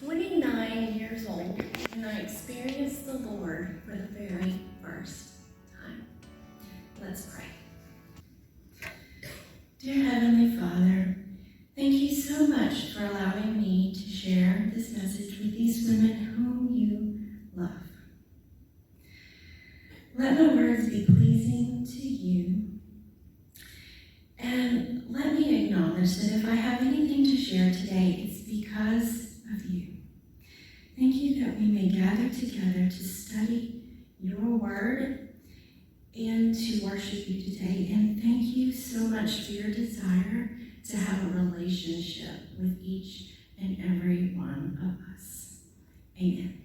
29 years old when I experienced the Lord for the very first time. Let's pray. Dear Heavenly Father, thank you so much for allowing me to share this message with these women whom you love. Let my words be pleasing to you, and let me acknowledge that if I have anything to share today, it's because of you. Thank you that we may gather together to study your word and to worship you today. And thank you so much for your desire to have a relationship with each and every one of us. Amen.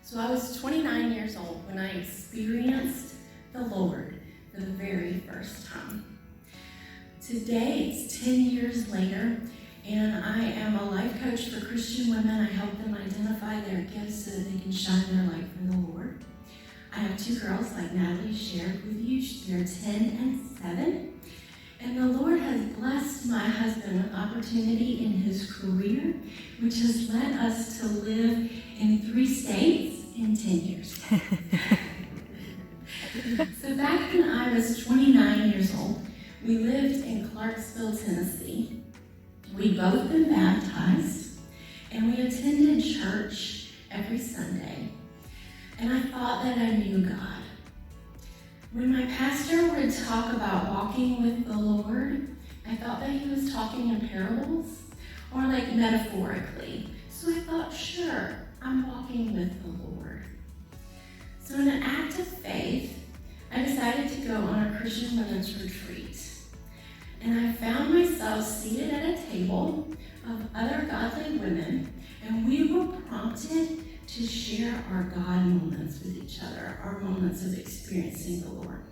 So I was 29 years old when I experienced the Lord for the very first time. Today, it's 10 years later, and I am a life coach for Christian women. I help them identify their gifts so that they can shine their light for the Lord. I have two girls, like Natalie shared with you. They're 10 and 7. And the Lord has blessed my husband with opportunity in his career, which has led us to live in 3 states in 10 years. So back when I was 29 years old, we lived in Clarksville, Tennessee. We'd both been baptized, and we attended church every Sunday. And I thought that I knew God. When my pastor would talk about walking with the Lord, I thought that he was talking in parables or like metaphorically. So I thought, sure, I'm walking with the Lord. So in an act of faith, I decided to go on a Christian women's retreat. And I found myself seated at a table of other godly women, and we were prompted to share our God moments with each other, our moments of experiencing the Lord.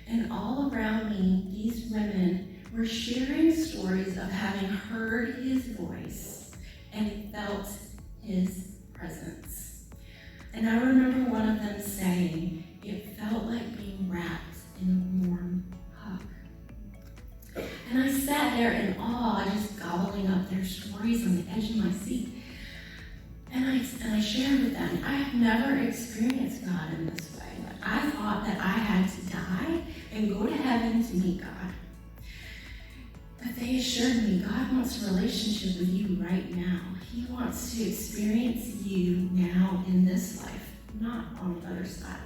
And all around me, these women were sharing stories of having heard his voice and felt his presence. And I remember one of them saying, it felt like being wrapped in a warm hug. And I sat there in awe, just gobbling up their stories on the edge of my seat. And I shared with them, I have never experienced God in this way. I thought that I had to die and go to heaven to meet God. But they assured me, God wants a relationship with you right now. He wants to experience you now in this life, not on the other side.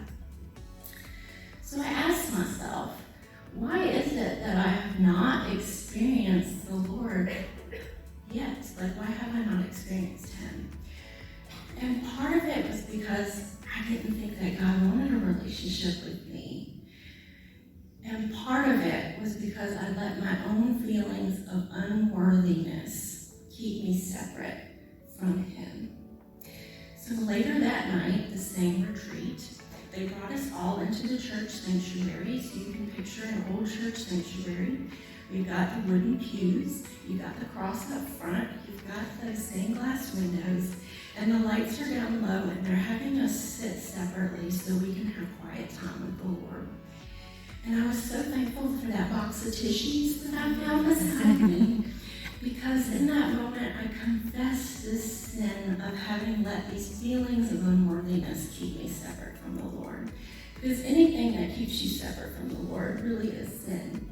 So I asked myself, why is it that I have not experienced the Lord yet? Like, why have I not experienced him? And part of it was because I didn't think that God wanted a relationship with me. And part of it was because I let my own feelings of unworthiness keep me separate from him. So later that night, the same retreat, they brought us all into the church sanctuary. So you can picture an old church sanctuary. We've got the wooden pews. You've got the cross up front. You've got the stained glass windows. And the lights are down low, and they're having us sit separately so we can have quiet time with the Lord. And I was so thankful for that box of tissues that I found beside me, because in that moment I confessed this sin of having let these feelings of unworthiness keep me separate from the Lord. Because anything that keeps you separate from the Lord really is sin.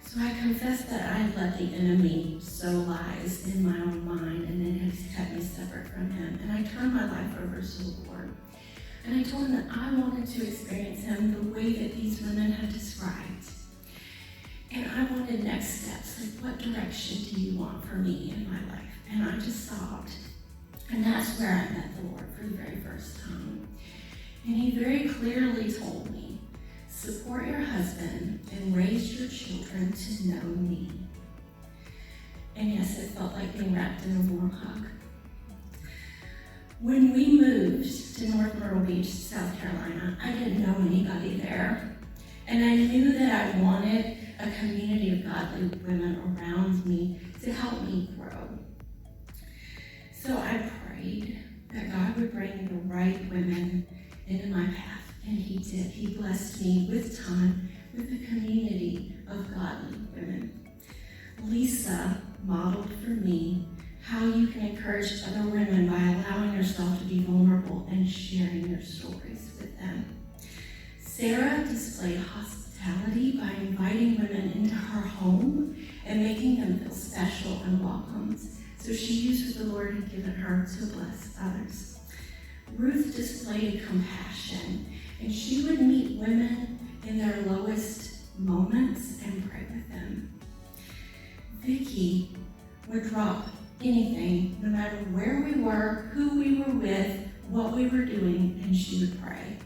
So I confessed that I had let the enemy sow lies in my own mind, and it has kept me separate from him. And I turned my life over to the Lord. And I told him that I wanted to experience him the way that these women had described. And I wanted next steps, like, what direction do you want for me in my life? And I just sobbed. And that's where I met the Lord for the very first time. And he very clearly told me, support your husband and raise your children to know me. And yes, it felt like being wrapped in a warm hug. When we moved to North Myrtle Beach, South Carolina, I didn't know anybody there. And I knew that I wanted a community of godly women around me to help me grow. So I prayed that God would bring the right women into my path, and he did. He blessed me with time with a community of godly women. Lisa modeled for me how you can encourage other women by allowing yourself to be vulnerable and sharing your stories with them. Sarah displayed hospitality by inviting women into her home and making them feel special and welcomed. So she used what the Lord had given her to bless others. Ruth displayed compassion, and she would meet women in their lowest moments and pray with them. Vicky would drop anything, no matter where we were, who we were with, what we were doing, and she would pray.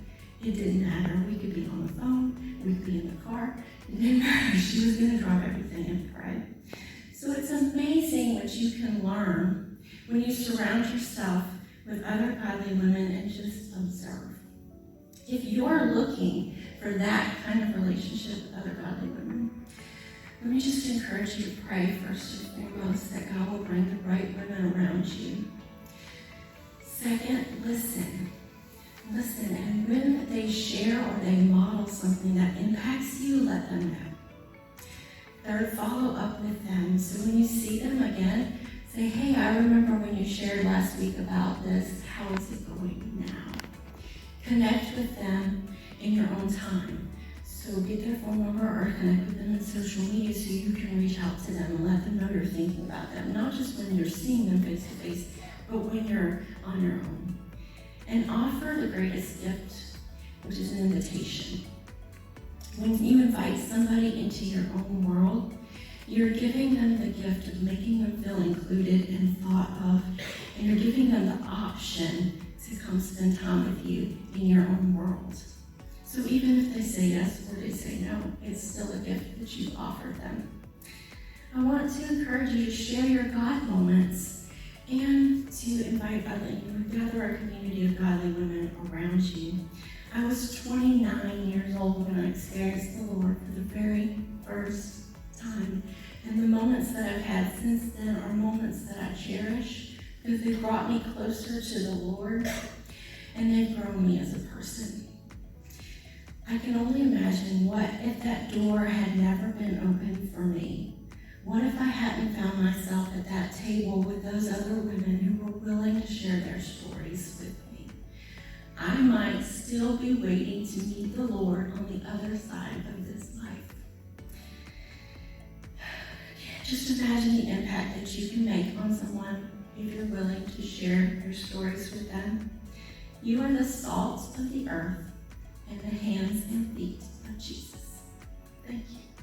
It didn't matter. We could be on the phone, we could be in the car. It didn't matter. She was going to drop everything and pray. So it's amazing what you can learn when you surround yourself with other godly women and just observe. If you're looking for that kind of relationship with other godly women, let me just encourage you to pray first and foremost that God will bring the right women around you. Second, listen. Listen, and when they share or they model something that impacts you, let them know. Third, follow up with them. So when you see them again, say, hey, I remember when you shared last week about this. How is it going now? Connect with them in your own time. So get their phone number or connect with them on social media so you can reach out to them and let them know you're thinking about them. Not just when you're seeing them face to face, but when you're on your own. And offer the greatest gift, which is an invitation. When you invite somebody into your own world, you're giving them the gift of making them feel included and thought of, and you're giving them the option to come spend time with you in your own world. So even if they say yes or they say no, it's still a gift that you've offered them. I want to encourage you to share your God moments and to invite other, gather a community of godly women around you. I was 29 years old when I experienced the Lord for the very first time. And the moments that I've had since then are moments that I cherish because they brought me closer to the Lord and they've grown me as a person. I can only imagine what if that door had never been opened for me. What if I hadn't found myself at that table with those other women who were willing to share their stories with me? I might still be waiting to meet the Lord on the other side of this life. Just imagine the impact that you can make on someone if you're willing to share your stories with them. You are the salt of the earth and the hands and feet of Jesus. Thank you.